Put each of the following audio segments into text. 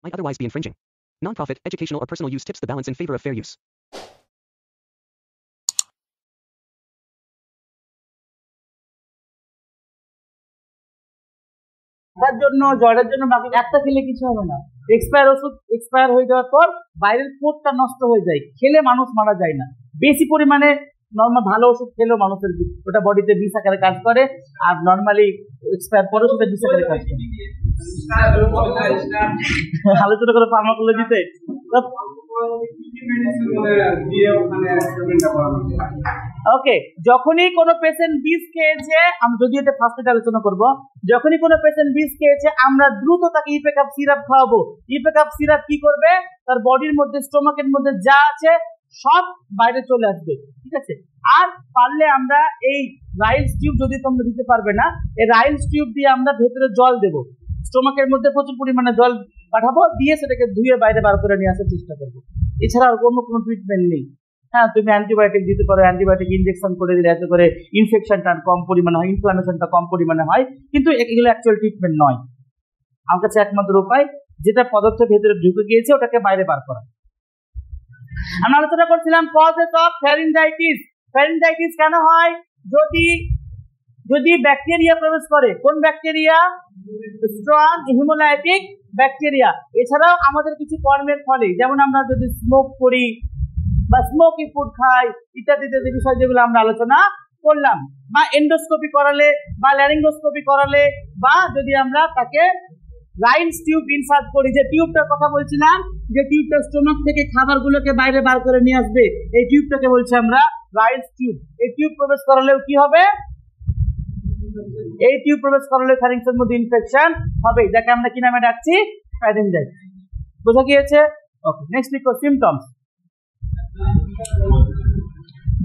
might otherwise be infringing. Non-profit, educational, or personal use tips the balance in favor of fair use. তার জন্য জ্বরের জন্য বাকি একটা খেলে কিছু হবে না। ওষুধ এক্সপায়ার হয়ে যাওয়ার পর বাইরের কোটটা নষ্ট হয়ে যায়, খেলে মানুষ মারা যায় না। বেশি পরিমাণে নর্মাল ভালো ওষুধ খেলেও মানুষের ওটা বডিতে বিষ আকারে কাজ করে, আর নর্মালি এক্সপায়ার পরে সেটা বিষ আকারে কাজ করে। আলোচনা করে ফার্মাকোলজিতে ওকে, যখনই কোনো পেশেন্ট বিষ খেয়েছে, আমি যদি এটা ফার্স্টে আলোচনা করব, যখনই কোনো পেশেন্ট বিষ খেয়েছে আমরা দ্রুত তাকে ইপেকাপ সিরাপ খাওয়াবো। ইপেকাপ সিরাপ কি করবে, তার বডির মধ্যে স্টোমাকের মধ্যে যা আছে সব বাইরে চলে আসবে, ঠিক আছে। আর পারলে আমরা এই রাইলস টিউব, যদি তোমরা দিতে পারবে না, এই রাইলস টিউব দিয়ে আমরা ভেতরে জল দেব, স্টোমাকের মধ্যে প্রচুর পরিমাণে জল পাঠাবো, দিয়ে সেটাকে ধুয়ে বাইরে বার করে নিয়ে আসার চেষ্টা করবো। এছাড়া আর কোনো ট্রিটমেন্ট নেই। হ্যাঁ, তুমি অ্যান্টিবায়োটিক দিতে পারো, অ্যান্টিবায়োটিক ইনজেকশন করে দিলে এতে করে ইনফেকশনটা কম পরিমাণে হয়, ইনফ্লামেশনটা কম পরিমাণে হয়, কিন্তু এগুলো অ্যাকচুয়াল ট্রিটমেন্ট নয়। আমার কাছে একমাত্র উপায়, যেটা পদার্থ ভেতরে ঢুকে গিয়েছে ওটাকে বাইরে বার করা। আমরা আলোচনা করছিলাম কজেস অফ ফ্যারিঞ্জাইটিস। ফ্যারিঞ্জাইটিস কেন হয়, যদি ব্যাকটেরিয়া প্রবেশ করে। কোন ব্যাকটেরিয়া? Strong haemolytic bacteria. এছাড়াও আমাদের কিছু কর্মের ফলে, যেমন আমরা যদি স্মোক করি বা স্মোকি ফুড খাই ইত্যাদি ইত্যাদি বিষয় যেগুলো আমরা আলোচনা করলাম, বা এন্ডোস্কোপি করালে বা ল্যারিঙ্গোস্কোপি করালে, বা যদি আমরা তাকে রাইলস টিউব ইনসার্ট করি, যে টিউবটার কথা বলছিলাম, যে টিউবটা স্টোমাক থেকে খাবারগুলোকে বাইরে বার করে নিয়ে আসবে, এই টিউবটাকে বলছি আমরা রাইলস টিউব। এই টিউব প্রবেশ করালেও কি হবে, এই টিউব প্রবেশ করালে ফ্যারিংসের মধ্যে ইনফেকশন হবে, যাকে আমরা কি নামে ডাকছি? ফ্যারিঞ্জাইটিস। বোঝা গিয়েছে? ওকে, নেক্সট লিখো symptoms.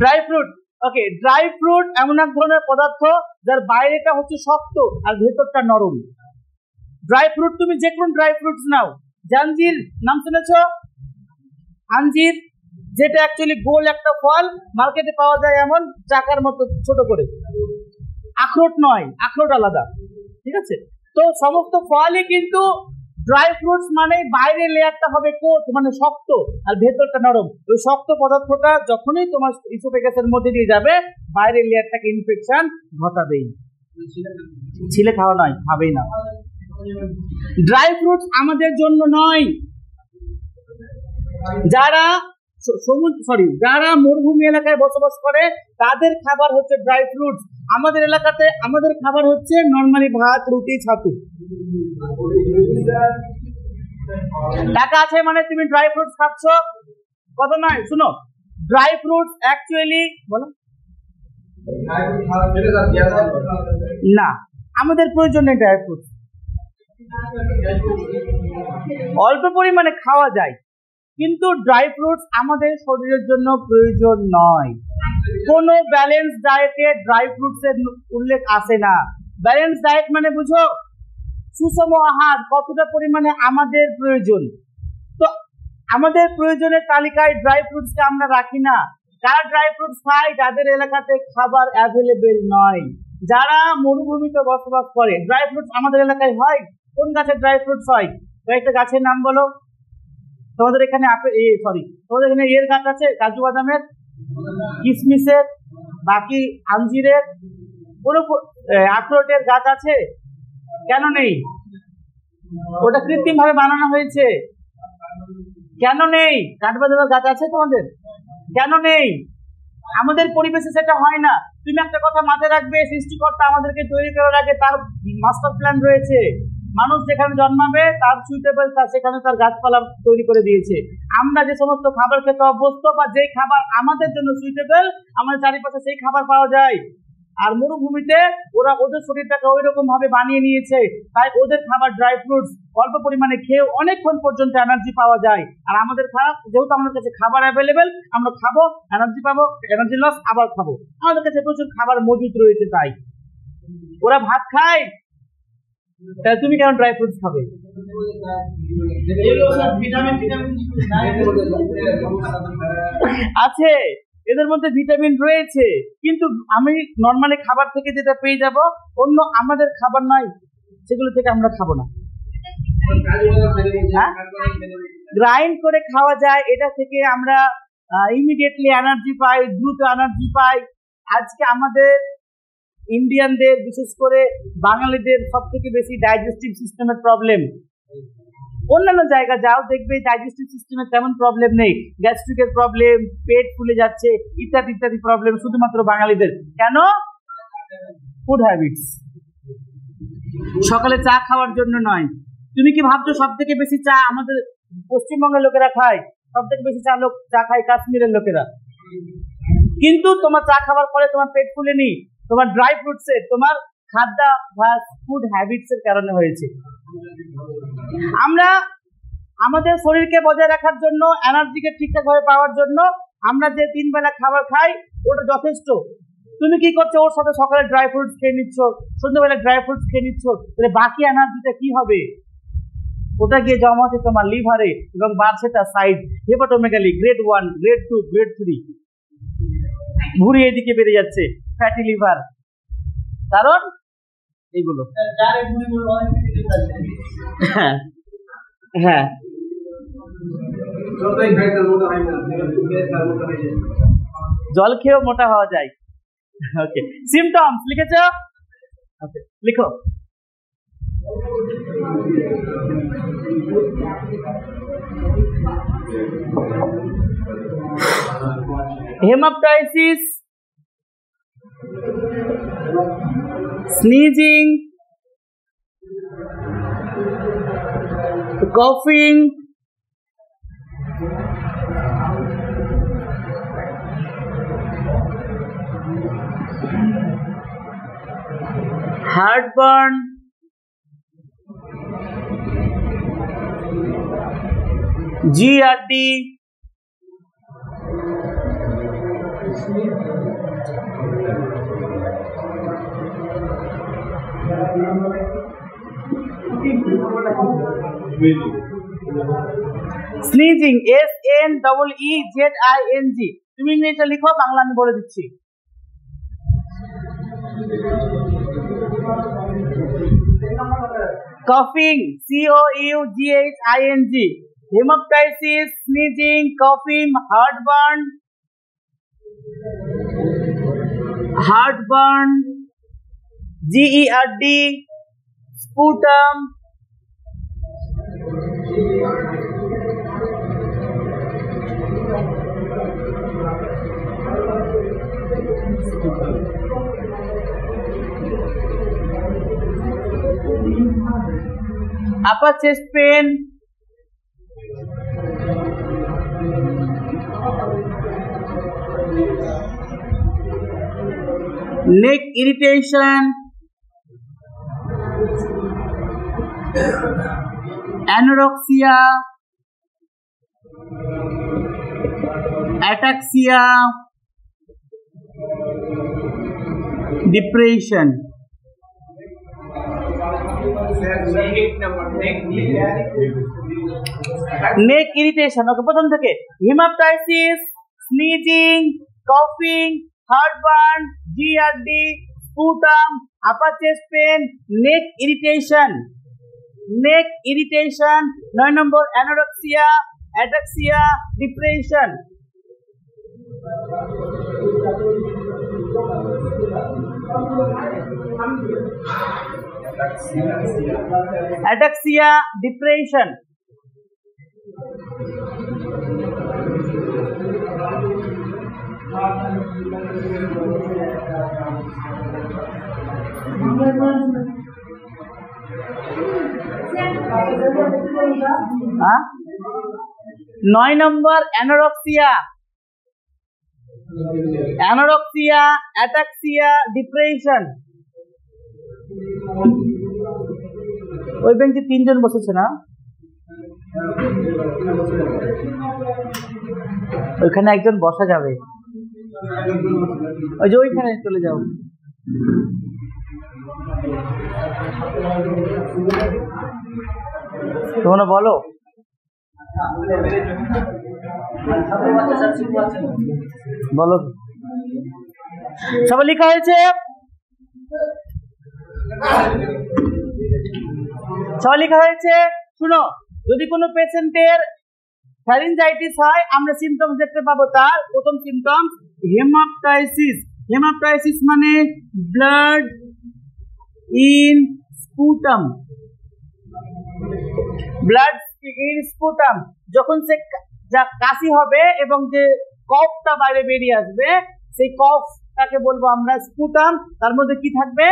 Dry fruit. Okay, dry fruit এমন এক ধরনের পদার্থ যার বাইরেটা হচ্ছে শক্ত আর ভেতরটা নরম। ড্রাই ফ্রুট, তুমি যে কোনো ড্রাই ফ্রুটস নাও, জাঞ্জির নাম শুনেছো? আঞ্জির, যেটা অ্যাকচুয়ালি গোল একটা ফল, মার্কেটে পাওয়া যায় এমন চাকার মতো ছোট করে। আখরোট নয়, আখরোট আলাদা, ঠিক আছে। তো সমস্ত ফলই কিন্তু ড্রাই ফ্রুটস মানে বাইরের লেয়ারটা হবে কোট মানে শক্ত আর ভেতরটা নরম। ওই শক্ত পদার্থটা যখনই তোমার ইসোফেগাসের মধ্যে দিয়ে যাবে, বাইরের লেয়ারটাকে ইনফেকশন ঘটাবেই। ছিলে খাওয়া নয়, খাবেই না। ড্রাই ফ্রুটস আমাদের জন্য নয়। যারা মরুভূমি এলাকায় বসবাস করে তাদের খাবার হচ্ছে ড্রাই ফ্রুটস। আমাদের এলাকাতে আমাদের খাবার হচ্ছে নরমালি ভাত, রুটি, ছাতু। টাকা আছে মানে তুমি ড্রাই ফ্রুটস খাচ্ছ, কথা নয়। শুনো, ড্রাই ফ্রুটস অ্যাকচুয়ালি, বলো না, আমাদের প্রয়োজন নেই ড্রাই ফ্রুটস। অল্প পরিমাণে খাওয়া যায়, কিন্তু ড্রাই ফ্রুটস আমাদের শরীরের জন্য প্রয়োজন নয়। কোন ব্যালেন্স ডায়েটে ড্রাই ফ্রুটস এর উল্লেখ আসে না। ব্যালেন্স ডায়েট মানে বুঝো, সুষম আহার কতটা পরিমাণে আমাদের প্রয়োজন। তো আমাদের প্রয়োজনের তালিকায় ড্রাই ফ্রুটসকে আমরা রাখি না। যারা ড্রাই ফ্রুটস খায়, যাদের এলাকাতে খাবার অ্যাভেলেবেল নয়, যারা মরুভূমিতে বসবাস করে। ড্রাই ফ্রুটস আমাদের এলাকায় হয়। কোন গাছের ড্রাই ফ্রুটস হয়? কয়েকটা গাছের নাম বলো। তোমাদের এখানে তোমাদের এখানে এর গাছ আছে, কাজু বাদামের, কিশমিশের, বাকি আঞ্জিরের, কোন আখরোটের গাছ আছে? কেন নেই? ওটা কৃত্রিম ভাবে বানানো হয়েছে। কেন নেই? কাঠবাদামের গাছ আছে তোমাদের? কেন নেই? আমাদের পরিবেশে সেটা হয় না। তুমি একটা কথা মাথায় রাখবে, সৃষ্টিকর্তা আমাদেরকে তৈরি করার আগে তার মাস্টার প্ল্যান রয়েছে। মানুষ যেখানে জন্মাবে তার সুইটেবল সেখানে তার গাছপালা তৈরি করে দিয়েছে। আমরা যে সমস্ত খাবার খেতে অভ্যস্ত বা যেই খাবার আমাদের জন্য সুইটেবল, আমাদের চারিপাশে সেই খাবার পাওয়া যায়। আর মরুভূমিতে ওরা ওদের শরীরটাকে ওই রকম ভাবে বানিয়ে নিয়েছে, তাই ওদের খাবার ড্রাই ফ্রুটস অল্প পরিমাণে খেয়ে অনেকক্ষণ পর্যন্ত এনার্জি পাওয়া যায়। আর আমাদের যেহেতু আমাদের কাছে খাবার অ্যাভেলেবেল, আমরা খাবো, এনার্জি পাবো, এনার্জি লস আবার খাবো। আমাদের কাছে প্রচুর খাবার মজুদ রয়েছে, তাই ওরা ভাত খায়, তাহলে তুমি কেন ড্রাই ফ্রুটস খাবে? আছে, এদের মধ্যে ভিটামিন রয়েছে, কিন্তু আমি নর্মালি খাবার থেকে যেটা পেয়ে যাব, অন্য আমাদের খাবার নয়, সেগুলো থেকে আমরা খাবো না। গ্রাইন্ড করে খাওয়া যায়, এটা থেকে আমরা ইমিডিয়েটলি এনার্জি পাই, দ্রুত এনার্জি পাই। আজকে আমাদের ইন্ডিয়ানদের, বিশেষ করে বাঙালিদের সব থেকে বেশি ডাইজেস্টিভ সিস্টেমের প্রবলেম। অন্যান্য জায়গা যাও, দেখবে ডাইজেস্টিভ সিস্টেমের তেমন প্রবলেম নেই, গ্যাস্ট্রিকের প্রবলেম, পেট ফুলে যাচ্ছে, ইত্যাদি ইত্যাদি প্রবলেম শুধুমাত্র বাঙালিদের। কেন? Food habits. সকালে চা খাওয়ার জন্য নয়। তুমি কি ভাবছো সব থেকে বেশি চা আমাদের পশ্চিমবঙ্গের লোকেরা খায়? সব থেকে বেশি চা খায় কাশ্মীরের লোকেরা। কিন্তু তোমার চা খাওয়ার পরে তোমার পেট ফুলেনি, তোমার ড্রাই ফ্রুটস এর, তোমার খাদ্যাভ্যাস, ফুড হ্যাবিটস এর কারণে হয়েছে। আমরা আমাদের শরীরকে বজায় রাখার জন্য, এনার্জিকে ঠিকঠাক ভাবে পাওয়ার জন্য আমরা যে 3 বেলা খাবার খাই ওটা যথেষ্ট। তুমি কি করছো? ওর সাথে সকালে ড্রাই ফ্রুটস খেয়ে নিচ্ছ, সন্ধ্যাবেলা ড্রাই ফ্রুটস খেয়ে নিচ্ছ, তাহলে বাকি এনার্জিটা কি হবে? ওটা গিয়ে জমা হচ্ছে তোমার লিভারে এবং বাড়ছে তার side hepatomegaly, grade 1, grade 2, grade 3। ভুঁড়ি এদিকে বেড়ে যাচ্ছে, ফ্যাটি লিভার। কারণ এইগুলো। হ্যাঁ হ্যাঁ, জল খেয়েও মোটা হওয়া যায়। ওকে, সিমটমস লিখেছো? ওকে, লিখো। হেমাপটাইসিস, sneezing, coughing, heartburn, GERD, sneezing, SNEEZING। তুমি ইংরেজিটা লিখো, বাংলা আমি বলে দিচ্ছি। coughing, COUGHING, haemoptysis, sneezing, coughing, heartburn, GERD, sputum, upper chest pain, neck irritation, anorexia, ataxia, depression. নেক ইরিটেশন। ওকে, প্রথম থেকে হেমাপটাইসিস, sneezing, coughing, heartburn, GERD, sputum, upper chest pain, neck irritation, 9 নম্বর anorexia, ataxia, depression. Ataxia, depression. हाँ? 9 নম্বর anorexia, ataxia, depression. ওই বেঞ্চে 3 জন বসেছে না? ওইখানে একজন বসা যাবে, ওই যে ওইখানে চলে যাও। তোমরা বলো। বলো, সবাই লেখা হয়েছে? সবাই লেখা হয়েছে? শুনো, যদি কোনো পেশেন্টের ফ্যারিঞ্জাইটিস হয় আমরা সিমটমস দেখতে পাবো। তার প্রথম সিমটম হেমাপটাইসিস। হেমাপটাইসিস মানে blood in sputum. Blood in sputum, যখন সে কাশি হবে এবং যে কফটা বাইরে বেরিয়ে আসবে সেই কফটাকে বলবো আমরা স্পুটাম। তার মধ্যে কি থাকবে?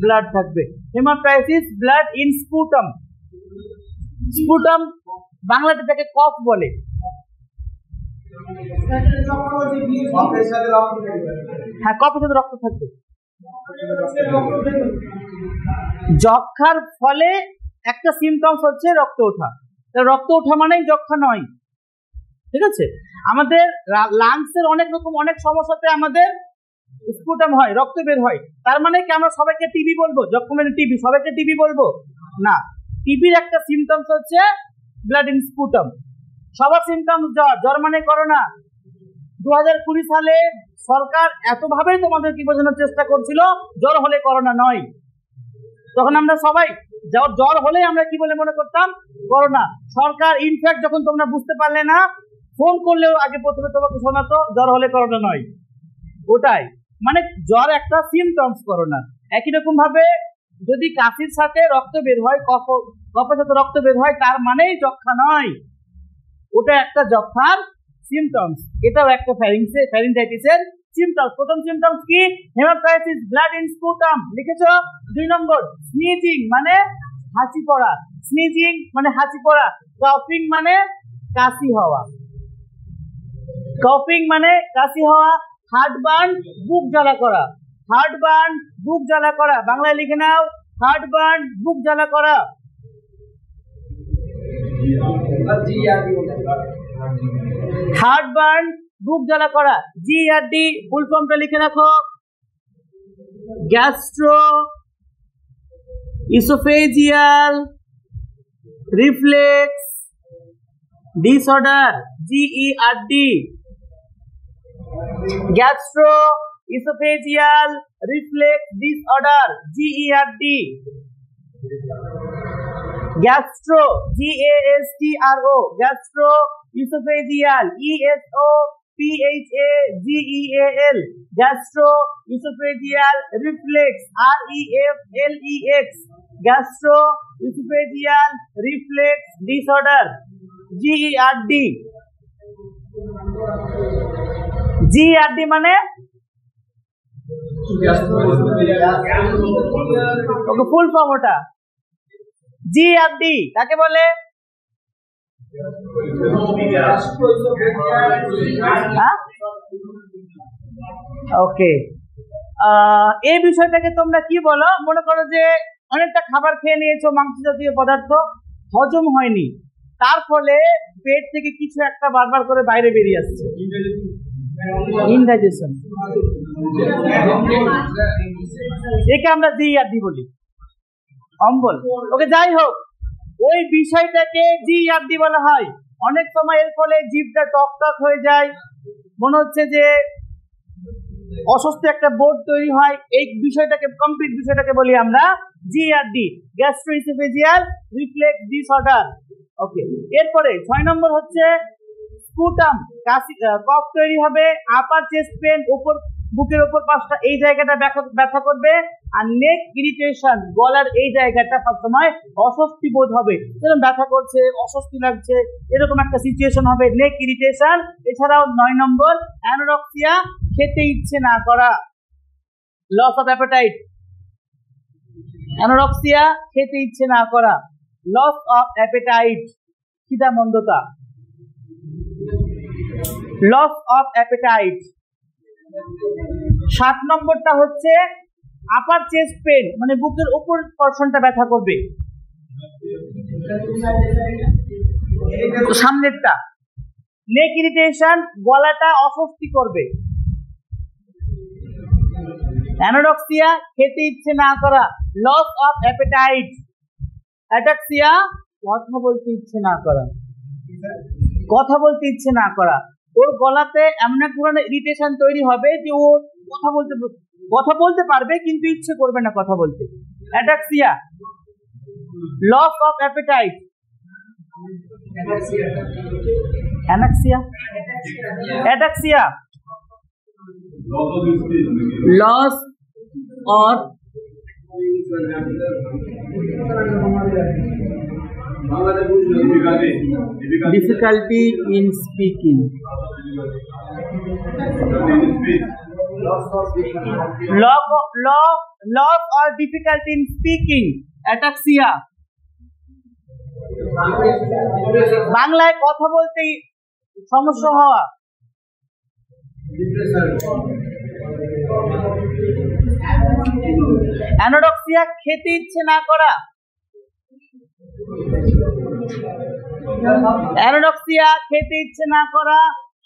ব্লাড থাকবে। হেমাপটাইসিস, ব্লাড ইন স্পুটাম। স্পুটাম বাংলাতে তাকে কফ বলে। হ্যাঁ, কফের সাথে রক্ত থাকবে। যক্ষার ফলে একটা সিমটমস হচ্ছে রক্ত ওঠা। রক্ত ওঠা মানেই যক্ষা নয়, ঠিক আছে? আমাদের লাংসের অনেক রকম অনেক সমস্যাতে আমাদের স্পুটাম হয়, রক্ত বের হয়। তার মানে কি আমরা সবাইকে টিবি বলবো? যক্ষা মানে টিবি, সবাইকে টিবি বলবো না। টিবির একটা সিমটমস হচ্ছে ব্লাড ইন স্পুটাম। সবার সিমটমস জ্বর। জ্বর মানে করোনা। 2020 সালে সরকার এতভাবে তোমাদের কি বোঝানোর চেষ্টা করছিল জ্বর হলে করোনা নয়। তখন আমরা সবাই জ্বর হলে আমরা কি বলে মনে করতাম? করোনা। সরকার ইনফ্যাক্ট যখন তোমরা বুঝতে পারলে না, ফোন করলেও আগে প্রথমে তোমাকে শোনাতো জ্বর হলে করোনা নয়। ওটাই মানে জ্বর একটা সিমটমস করোনা। একই রকম ভাবে যদি কাশির সাথে রক্ত বের হয়, কফের সাথে রক্ত বের হয়, তার মানেই যক্ষা নয়, ওটা একটা যক্ষার সিমটমস। এটাও একটা ফ্যারিঞ্জাইটিসের সিমটমস। প্রথম সিমটমস কি? হেমাপটাইটিস, ব্লাড ইন স্পুটাম। লিখেছো? 2 নম্বর স্নিজিং মানে হাঁচি পড়া। স্নিজিং মানে হাঁচি পড়া। কফিং মানে কাশি হওয়া। কফিং মানে কাশি হওয়া। হার্টবার্ন, বুক জ্বালা করা। হার্টবার্ন, বুক জ্বালা করা। বাংলায় লিখে নাও, হার্টবার্ন, বুক জ্বালা করা। হার্টবার্ন, বুক জ্বালা করা। জিআরডি ফুল ফর্মটা লিখে রাখো, gastro oesophageal reflex disorder. GERD, gastro oesophageal reflex disorder. GERD. Gastro, GASTRO, gastro oesophageal, ESOPHAGEAL, gastro oesophageal reflex, REFLEX, gastro oesophageal reflex disorder. GERD। GERD মানে ওকে ফুল ফর্ম ওটা। GERD কাকে বলে? ওকে, এই বিষয়টাকে তোমরা কি বলো? মনে করো যে অনেকটা খাবার খেয়ে নিয়েছো, মাংস জাতীয় পদার্থ, হজম হয়নি, তার ফলে পেট থেকে কিছু একটা বারবার করে বাইরে বেরিয়ে আসছে, ইনডাইজেশন। একে আমরা জিইআরডি বলি, অম্বল। ওকে, যাই হোক, ওই বিষয়টাকে জিইআরডি বলা হয়। অনেক সময় এর ফলে জিভটা টক টক হয়ে যায়, মনে হচ্ছে যে অস্বস্তি একটা বোধ তৈরি হয়। এই বিষয়টাকে, কমপ্লিট বিষয়টাকে বলি আমরা জিইআরডি, গ্যাস্ট্রোইসোফেজিয়াল রিফ্লেক্স ডিসঅর্ডার। ওকে, এরপরে 6 নম্বর হচ্ছে স্পুটাম, কফ তৈরি হবে, আপার চেস্ট পেন, উপর বুকের উপর পাশটা, এই জায়গাটা ব্যথা করবে, আর নেক ইরিটেশন, গলার এই জায়গাটা সবসময় অস্বস্তি বোধ হবে, যেরকম ব্যথা করছে, অস্বস্তি লাগছে, এরকম একটা সিচুয়েশন হবে, নেক ইরিটেশন। এছাড়াও 9 নম্বর অ্যানোরেক্সিয়া, খেতে ইচ্ছে না করা, লস অফ অ্যাপেটাইট। অ্যানোরেক্সিয়া, খেতে ইচ্ছে না করা, লস অফ অ্যাপেটাইট, খিদা মন্দতা, লস অফ অ্যাপেটাইট। 7 নম্বরটা হচ্ছে আপার চেস্ট পেন, মানে বুকের উপর পর্শনটা ব্যথা করবে, সামনেরটা। নেক ইরিটেশন, গলাটা অস্বস্তি করবে। অ্যানোরেক্সিয়া, খেতে ইচ্ছে না করা, লস অফ অ্যাপেটাইট। অ্যাটাক্সিয়া, কথা বলতে ইচ্ছে না করা, কথা বলতে ইচ্ছে না করা। ওর গলাতে এমন এক ধরনের ইরিটেশন তৈরি হবে যে ও কথা বলতে পারবে কিন্তু ইচ্ছে করবে না কথা বলতে। Ataxia, loss of appetite. অ্যানাক্সিয়া, ataxia, loss or difficulty in speaking, loss or difficulty in speaking, ataxia. বাংলায় কথা বলতে সমস্যা হওয়া, অ্যানোডক্সিয়া খেতে ইচ্ছে না করা, অ্যানোডক্সিয়া খেতে ইচ্ছে না করা।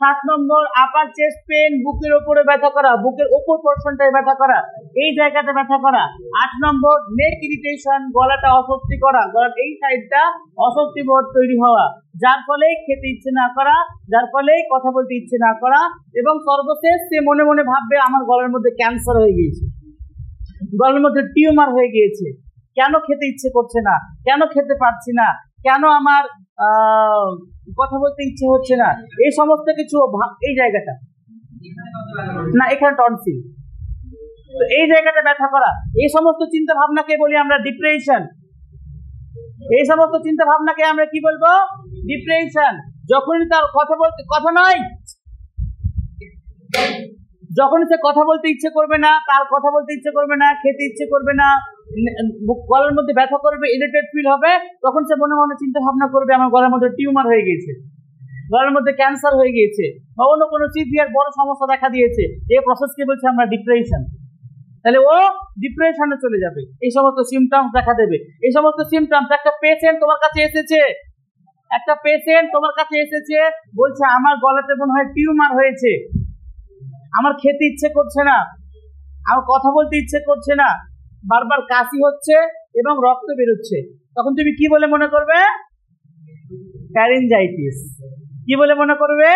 7 নম্বর আপার চেস্ট পেন, বুকের উপরে ব্যথা করা, বুকের উপর পোরশনটায় ব্যথা করা, এই জায়গাতে ব্যথা করা। 8 নম্বর নেক ইরিটেশন, গলাটা অস্বস্তি করা, গলার এই সাইডটা অস্বস্তি বোধ তৈরি হওয়া, যার ফলে খেতে ইচ্ছে না করা, যার ফলে কথা বলতে ইচ্ছে না করা। এবং সর্বশেষ সে মনে মনে ভাববে আমার গলার মধ্যে ক্যান্সার হয়ে গিয়েছে, গলার মধ্যে টিউমার হয়ে গিয়েছে, কেন খেতে ইচ্ছে করছে না, কেন খেতে পারছি না, কেন আমার কথা বলতে ইচ্ছে হচ্ছে না, এই সমস্ত কিছু। এই জায়গাটা না, এখানে টনসিল, তো এই জায়গাটা ব্যথা করা, এই সমস্ত চিন্তা ভাবনাকে বলি আমরা ডিপ্রেশন। এই সমস্ত চিন্তা ভাবনাকে আমরা কি বলবো? ডিপ্রেশন। যখনই তার কথা বলতে কথা নয়, যখন সে কথা বলতে ইচ্ছে করবে না, তার কথা বলতে ইচ্ছে করবে না, খেতে ইচ্ছে করবে না, গলার মধ্যে ব্যথা করবে, ইরিটেট ফিল হবে, তখন সে মনে মনে চিন্তা ভাবনা করবে আমার গলার মধ্যে টিউমার হয়ে গিয়েছে, গলার মধ্যে ক্যান্সার হয়ে গিয়েছে, বা অন্য কোনো সিভিয়ার বড় সমস্যা দেখা দিয়েছে। এই প্রসেসকে বলছে আমরা ডিপ্রেশন। তাহলে ও ডিপ্রেশনে চলে যাবে, এই সমস্ত সিমটমস দেখা দেবে। এই সমস্ত সিমটমস, একটা পেশেন্ট তোমার কাছে এসেছে, একটা পেশেন্ট তোমার কাছে এসেছে, বলছে আমার গলাতে মনে হয় টিউমার হয়েছে, আমার খেতে ইচ্ছে করছে না, আমার কথা বলতে ইচ্ছে করছে না, বারবার কাশি হচ্ছে এবং রক্ত বেরোচ্ছে। তখন তুমি কি বলে মনে করবে? ফ্যারিঞ্জাইটিস। কি বলে মনে করবে?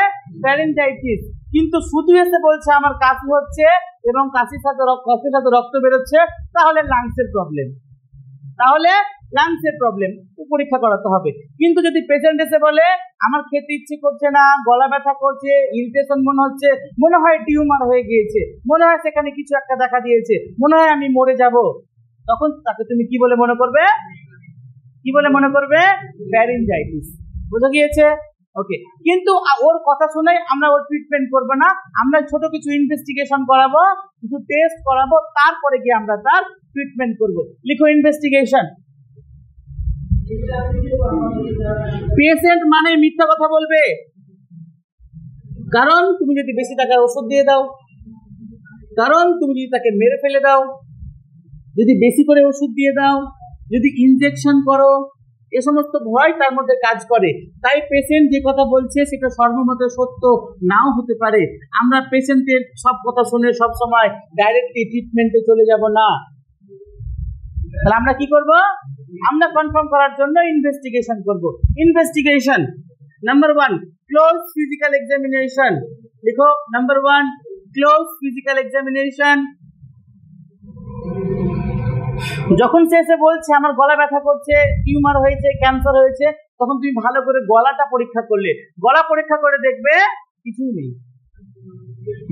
ফ্যারিঞ্জাইটিস। কিন্তু শুধু এসে বলছে আমার কাশি হচ্ছে এবং কাশির সাথে রক্ত বেরোচ্ছে, তাহলে লাংসের প্রবলেম, তাহলে লাংসের প্রবলেম, পরীক্ষা করাতে হবে। কিন্তু যদি পেশেন্ট এসে বলে আমার খেতে ইচ্ছে করছে না, গলা ব্যথা করছে, ইরিটেশন মনে হচ্ছে, মনে হয় টিউমার হয়ে গিয়েছে, মনে হয় সেখানে কিছু একটা দেখা দিয়েছে, মনে হয় আমি মরে যাব, তখন তাকে তুমি কি বলে মনে করবে? কি বলে মনে করবে? ফ্যারিঞ্জাইটিস। বুঝা গিয়েছে? ওকে। কিন্তু ওর কথা শুনে আমরা ওর ট্রিটমেন্ট করবো না, আমরা ছোট কিছু ইনভেস্টিগেশন করাবো, কিছু টেস্ট করাবো, তারপরে গিয়ে আমরা তার ট্রিটমেন্ট করব। লিখো ইনভেস্টিগেশন। পেশেন্ট মানে মিথ্যা কথা বলবে, কারণ তুমি যদি বেশি টাকার ওষুধ দিয়ে দাও, কারণ তুমি যদি তাকে মেরে ফেলে দাও, যদি বেশি করে ওষুধ দিয়ে দাও, যদি ইনজেকশন করো, এ সমস্ত ভয় তার মধ্যে কাজ করে। তাই পেশেন্ট যে কথা বলছে সেটা সর্বমতে সত্য নাও হতে পারে। আমরা পেশেন্টের সব কথা শুনে সব সময় ডাইরেক্টলি ট্রিটমেন্টে চলে যাব না। তাহলে আমরা কি করব? আমরা কনফার্ম করার জন্য ইনভেস্টিগেশন করব। Investigation number 1, close physical examination. লিখো নাম্বার 1, ক্লোজ ফিজিক্যাল এক্সামিনেশন। যখন সে এসে বলছে আমার গলা ব্যথা করছে, টিউমার হয়েছে, ক্যান্সার হয়েছে, তখন তুমি ভালো করে গলাটা পরীক্ষা করলে, গলা পরীক্ষা করে দেখবে কিছুই নেই।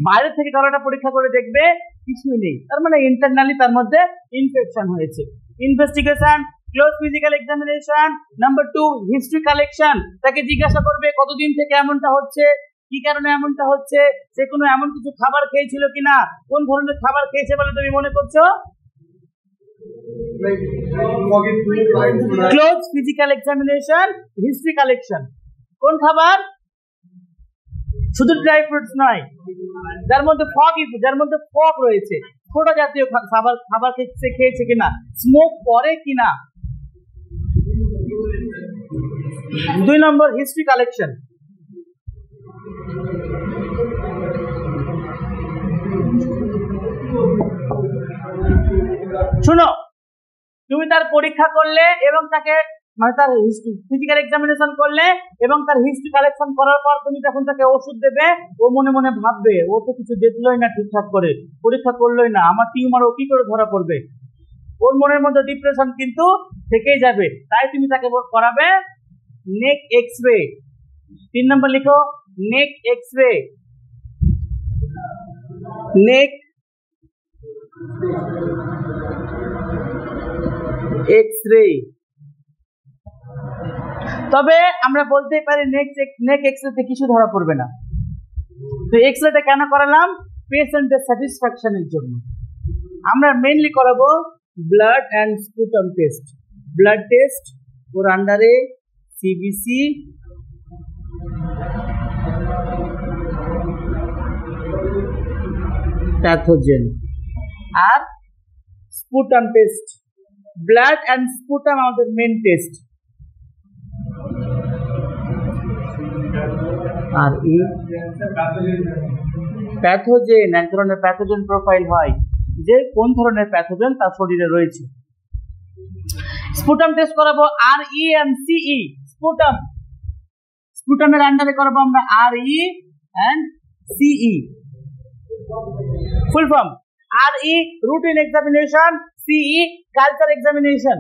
বাইরে থেকে গলাটা পরীক্ষা করে দেখবে কিছুই নেই, তার মানে ইন্টারনালি তার মধ্যে ইনফেকশন হয়েছে। Investigation, close physical examination. Number 2, history collection. তাকে জিজ্ঞাসা করবে কতদিন থেকে এমনটা হচ্ছে, কি কারণে এমনটা হচ্ছে, সে কোনো এমন কিছু খাবার খেয়েছিল কিনা, কোন ধরনের খাবার খেয়েছে বলে তুমি মনে করছো। Close physical examination, history collection. কোন খাবার? শুধু ড্রাই ফ্রুটস নয়, যার মধ্যে ফগ রয়েছে, সোডা জাতীয় খাবার খেয়েছে কিনা, স্মোক করে কিনা। 2 নম্বর, হিস্ট্রি কালেকশন। শুনো, তুমি তার পরীক্ষা করলে এবং তাকে মানে তার ফিজিক্যাল এক্সামিনেশন করলে এবং তার হিস্ট্রি কালেকশন করার পর তুমি যখন তাকে ওষুধ দেবে, ও মনে মনে ভাববে ও তো কিছু দেখলোই না, ঠিকঠাক করে পরীক্ষা করলোই না, আমার টিউমার ও কি করে ধরা পড়বে। ওর মনের মধ্যে ডিপ্রেশন কিন্তু থেকেই যাবে। তাই তুমি তাকে করাবে नेक एक्सरे, 3 नंबर लिखो नेक एक्सरे, नेक एक्सरे। তবে আমরা বলতে পারি নেক এক্সরেতে কিছু ধরা পড়বে না। তো এক্সরেটা কেন করালাম? পেশেন্টের স্যাটিসফ্যাকশনের জন্য। আমরা মেইনলি করাবো blood and sputum test. Blood test ওর আন্ডারে সিবিসি, প্যাথোজেন, আর sputum test. Blood and sputum আমাদের মেন টেস্ট। আর এই প্যাথোজেন, এক ধরনের প্যাথোজেন প্রোফাইল হয় যে কোন ধরনের প্যাথোজেন তার শরীরে রয়েছে। স্পুটাম টেস্ট করাবো RE and CE। স্পুটাম, স্পুটামের আন্ডারে করাবো আমরা RE and CE। Full form RE routine examination, CE culture examination.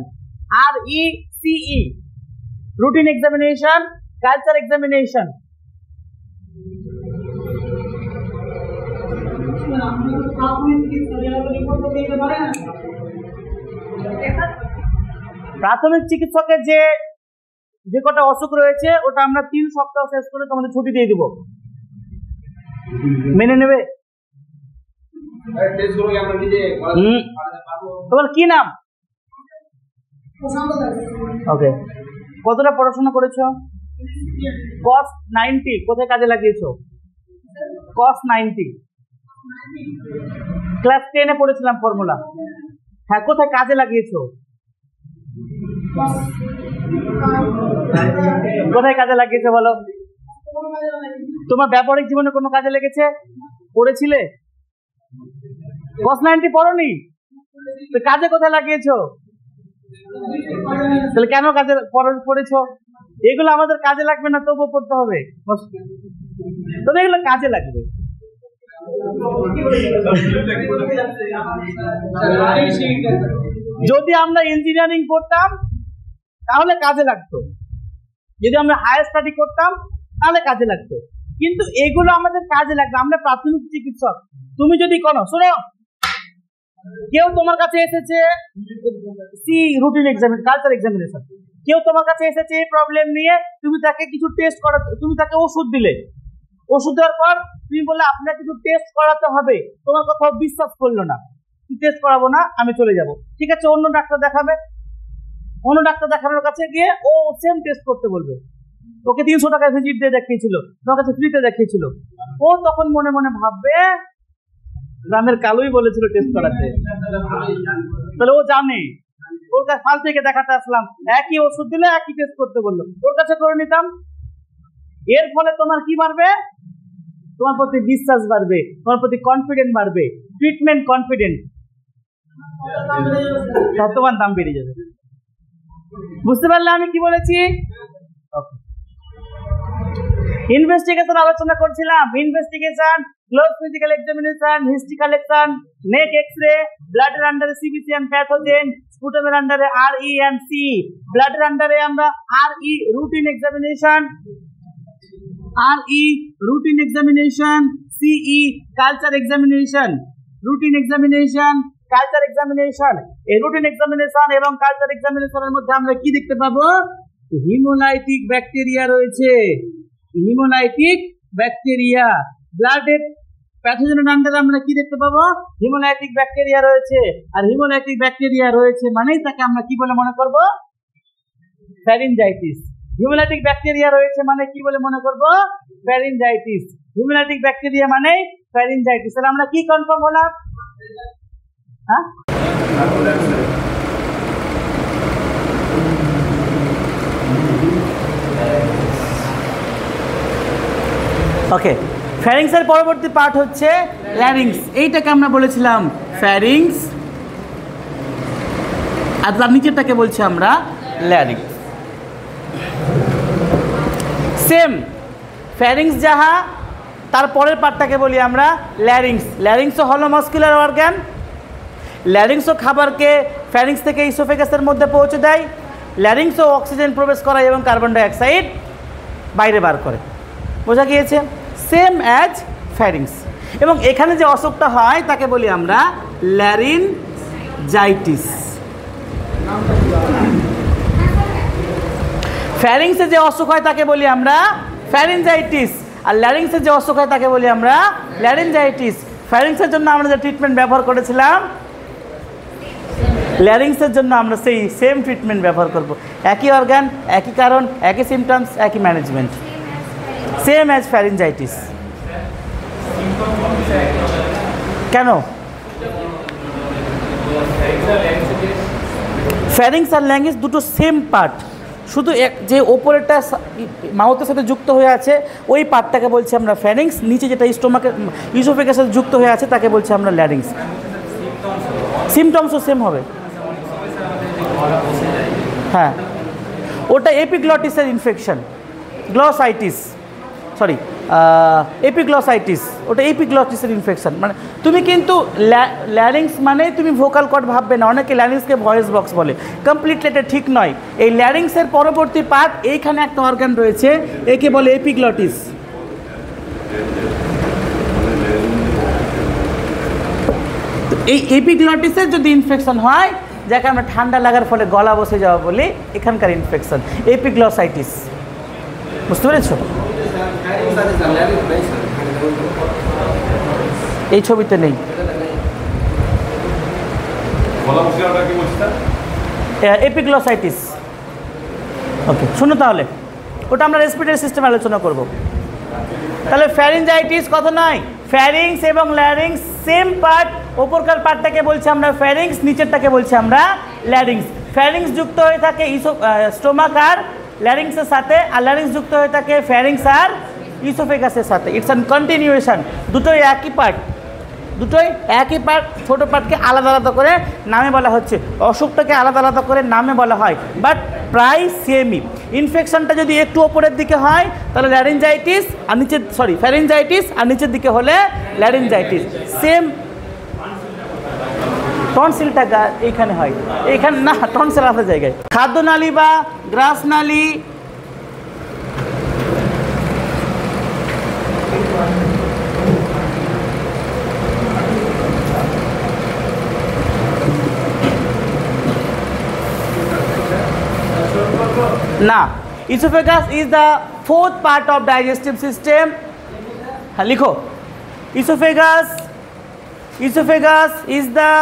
RE CE routine examination, culture examination. প্রাথমিক চিকিৎসকের যে কটা অসুখ রয়েছে ওটা আমরা 3 সপ্তাহ শেষ করে তোমাদের ছুটি দিয়ে দিব, মেনে নেবে? তোমার কি নাম? ওকে, কতটা পড়াশোনা করেছো? cos 90 কোথায় কাজে লাগিয়েছো? cos 90 ক্লাস 10 এ পড়েছিলাম ফর্মুলা। হ্যাঁ, কোথায় কাজে লাগিয়েছো? কোথায় কাজে লাগিয়েছো বলো? তোমার ব্যবহারিক জীবনে কোনো কাজে লেগেছে? পড়েছিলে? cos 90 পড়োনি? তো কাজে কোথায় লাগিয়েছো? তাহলে কেন কাজে পড়েছো? এগুলো আমাদের কাজে লাগবে না, তবুও পড়তে হবে। তবে এগুলো কাজে লাগবে। যদি আমরা ইঞ্জিনিয়ারিং করতাম তাহলে কাজে লাগতো, যদি আমরা হায়ার স্টাডি করতাম তাহলে কাজে লাগতো, কিন্তু এগুলো আমাদের কাজে লাগবে। আমরা প্রাথমিক চিকিৎসক। তুমি যদি কোনো শোনো, কেউ তোমার কাছে এসেছে সি রুটিন এক্সামিনেশন, কালচার এক্সামিনেশন, কেউ তোমার কাছে এসেছে এই প্রবলেম নিয়ে, তুমি তাকে কিছু টেস্ট করা, তুমি তাকে ওষুধ দিলে, ওষুধ দেওয়ার পর তুমি বললে আপনাকে কিছু টেস্ট করাতে হবে, তোমার কথা বিশ্বাস করলো না, টেস্ট করাবো না, আমি চলে যাব। ঠিক আছে, অন্য ডাক্তার দেখাবে, অন্য ডাক্তার দেখানোর কাছে গিয়ে ও সেম টেস্ট করতে বলবে। ওকে 300 টাকা ভিজিট দিয়ে দেখিয়েছিল, তোমার কাছে ফ্রিতে দেখিয়েছিল, ও তখন মনে মনে ভাববে গ্রামের কালোই বলেছিল টেস্ট করাতে, তাহলে ও জানে ওর কাছে ফাল থেকে দেখাতে আসলাম, একই ওষুধ দিলে একই টেস্ট করতে বললো, ওর কাছে করে নিতাম। এর ফলে তোমার কি বাড়বে? তোমার প্রতি বিশ্বাস বাড়বে, তোমার প্রতি কনফিডেন্ট বাড়বে, ট্রিটমেন্ট কনফিডেন্ট, তোমার দাম বেড়ে যাবে। বুঝতে পারলে আমি কি বলেছি? ইনভেস্টিগেশন আলোচনা করছিলাম। Investigation, close physical examination, history collection, neck X ray, ব্লাডের আন্ডারে সিবিসি এন্ড প্যাথোজেন, স্পুটামের আন্ডারে RE এন্ড CE, ব্লাডের আন্ডারে আমরা RE routine examination, RE routine examination, CE culture examination, routine examination, culture examination. এই রুটিন এক্সামিনেশন এবং কালচার এক্সামিনেশনের মধ্যে আমরা কি দেখতে পাবো? হিমোলাইটিক ব্যাকটেরিয়া রয়েছে, হিমোলাইটিক ব্যাকটেরিয়া। ব্লাডের প্যাথোজেনের আন্ডারে আমরা কি দেখতে পাবো? হিমোলাইটিক ব্যাকটেরিয়া রয়েছে, আর হিমোলাইটিক ব্যাকটেরিয়া রয়েছে মানেই তাকে আমরা কি বলে মনে করব? ফ্যারিনজাইটিস। হিমোলাইটিক ব্যাকটেরিয়া রয়েছে মানে কি বলে মনে করব? ফ্যারিনজাইটিস। হিমোলাইটিক ব্যাকটেরিয়া মানে ফ্যারিনজাইটিস। তাহলে আমরা কি কনফার্ম হলাম? হ্যাঁ, ওকে। ফ্যারিংসের পরবর্তী পার্ট হচ্ছে ল্যারিংস। এইটাকে আমরা বলেছিলাম ফ্যারিংস, আর তার নিচেরটাকে বলছি আমরা ল্যারিংস। সেম ফ্যারিংস যাহা, তার পরের পার্টটাকে বলি আমরা ল্যারিংস। ল্যারিংসও হলো মাস্কুলার অর্গান। ল্যারিংসও খাবারকে ফ্যারিংস থেকে ইসোফেগাসের মধ্যে পৌঁছে দেয়। ল্যারিংসও অক্সিজেন প্রবেশ করায় এবং কার্বন ডাইঅক্সাইড বাইরে বার করে। বোঝা গিয়েছে? Same as ফ্যারিংস। এবং এখানে যে অসুখটা হয় তাকে বলি আমরা ল্যারিনজাইটিস। ফ্যারিংসে যে অসুখ হয় তাকে বলি আমরা ফ্যারিনজাইটিস, আর ল্যারিংসে যে অসুখ হয় তাকে বলি আমরা ল্যারিনজাইটিস। ফ্যারিংসের জন্য আমরা যে ট্রিটমেন্ট ব্যবহার করেছিলাম, ল্যারিংসের জন্য আমরা সেই সেম ট্রিটমেন্ট ব্যবহার করব। একই অর্গান, একই কারণ, একই সিমটমস, একই ম্যানেজমেন্ট, সেম অ্যাজ ফ্যারিনজাইটিস। কেন? ফ্যারিংস আর ল্যারিংস দুটো সেম পার্ট, শুধু যে ওপরেরটা মাউথের সাথে যুক্ত হয়ে আছে ওই পার্টটাকে বলছি আমরা ফ্যারিংস, নিচে যেটা স্টোমাকের ইসোফেগাসের সাথে যুক্ত হয়ে আছে তাকে বলছি আমরা ল্যারিংস। সিমটমসও সেম হবে। হ্যাঁ, ওটা এপিগ্লটিসের ইনফেকশন, গ্লসাইটিস, সরি এপিগ্লসাইটিস, ওটা এপিগ্লটিসের ইনফেকশন। মানে তুমি কিন্তু ল্যারিংস মানে তুমি ভোকাল কর্ড ভাববে না, অনেকে ল্যারিংসকে ভয়েস বক্স বলে, কমপ্লিটলি এটা ঠিক নয়। এই ল্যারিংসের পরবর্তী পার্ট, এইখানে একটা অর্গান রয়েছে, একে বলে এপিগ্লটিস। এই এপিগ্লটিসের যদি ইনফেকশন হয়, যাকে আমরা ঠান্ডা লাগার ফলে গলা বসে যাওয়া বলি, এখানকার ইনফেকশন এপিগ্লসাইটিস। বুঝতে পেরেছো? এই ছবিতে নেই। এপিগ্লসাইটিস। ওকে, শুনো তাহলে, ওটা আমরা রেসপিরেটরি সিস্টেম আলোচনা করব। তাহলে ফ্যারিনজাইটিস কত নয়, ফ্যারিংস এবং ল্যারিংস সেম পার্ট। ওপরকার পার্টটাকে বলছি আমরা ফ্যারিংস, নিচেরটাকে বলছি আমরা ল্যারিংস। ফ্যারিংস যুক্ত হয়ে থাকে স্টোমাক আর ল্যারিংসের সাথে, আর ল্যারিংস যুক্ত হয়ে থাকে ফ্যারিংস আর ইসোফেগাসের সাথে। ইটস অ্যান কন্টিনিউয়েশন, দুটোই একই পার্ট, দুটোই একই পার্ট। ছোটো পার্টকে আলাদা আলাদা করে নামে বলা হচ্ছে, অসুখটাকে আলাদা আলাদা করে নামে বলা হয়, বাট প্রায় সেমই। ইনফেকশনটা যদি একটু ওপরের দিকে হয় তাহলে ল্যারিনজাইটিস, আর নিচে ফ্যারিনজাইটিস, আর নিচের দিকে হলে ল্যারিনজাইটিস। সেম। টনসিলটা এইখানে হয়, এইখানে না, টনসিল আলাদা জায়গায়। খাদ্যনালী বা গ্রাসনালী, না, esophagus is the fourth part of digestive system. হ্যাঁ, লিখো, esophagus is the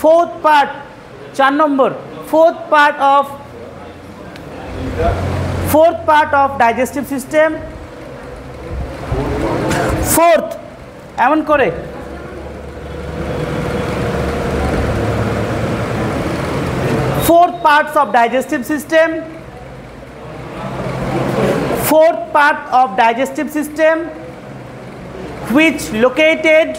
fourth part, 4 number, fourth part of digestive system. fourth, এমন করে fourth parts of digestive system, fourth part of digestive system, which located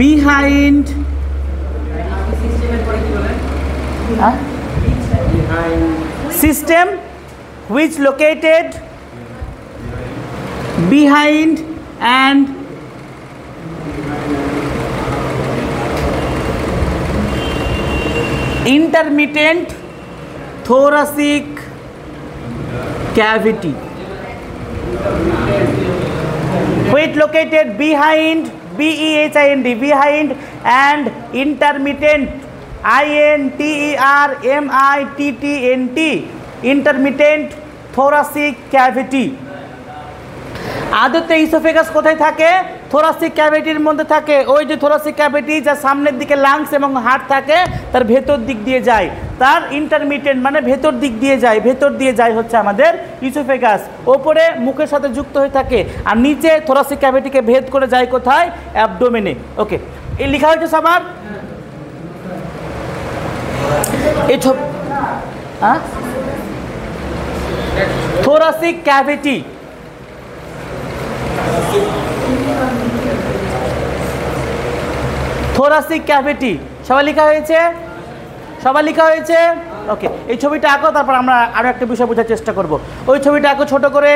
behind system, which located behind and intermittent thoracic cavity, which located behind, behind, behind and intermittent, intermittent, intermittent thoracic cavity. আদতে oesophagus কোথায় থাকে? Thoracic ক্যাভিটির মধ্যে থাকে। ওই যে thoracic cavity যা সামনের দিকে লাংস এবং হার্ট থাকে, তার ভেতর দিক দিয়ে যায়, তার ইন্টারমিটেন্ট মানে ভেতর দিক দিয়ে যায়, ভেতর দিয়ে যায় হচ্ছে আমাদের ইসোফেগাস। ওপরে মুখের সাথে যুক্ত হয়ে থাকে, আর নিচে থোরাসিক ক্যাভিটিকে ভেদ করে যায় কোথায়? অ্যাবডোমেনে। ওকে, এই লেখা হয়েছে সবার? এই থোরাসিক ক্যাভিটি, থোরাসিক ক্যাভিটি সবাই লেখা হয়েছে? সবাই লেখা হয়েছে? ওকে, এই ছবিটা আঁকো, তারপর আমরা আরো একটা বিষয় বোঝার চেষ্টা করব। ওই ছবিটা আঁকো ছোট করে।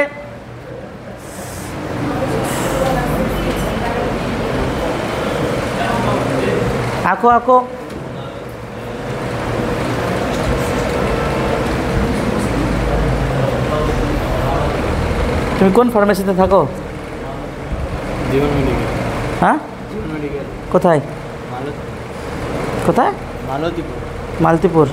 আঁকো আঁকো। তুমি কোন ফার্মেসিতে থাকো? জীবন মেডিকেল। হ্যাঁ, জীবন মেডিকেল। কোথায়? মালতী। কোথায়? মালতীপুর। মালতীপুর।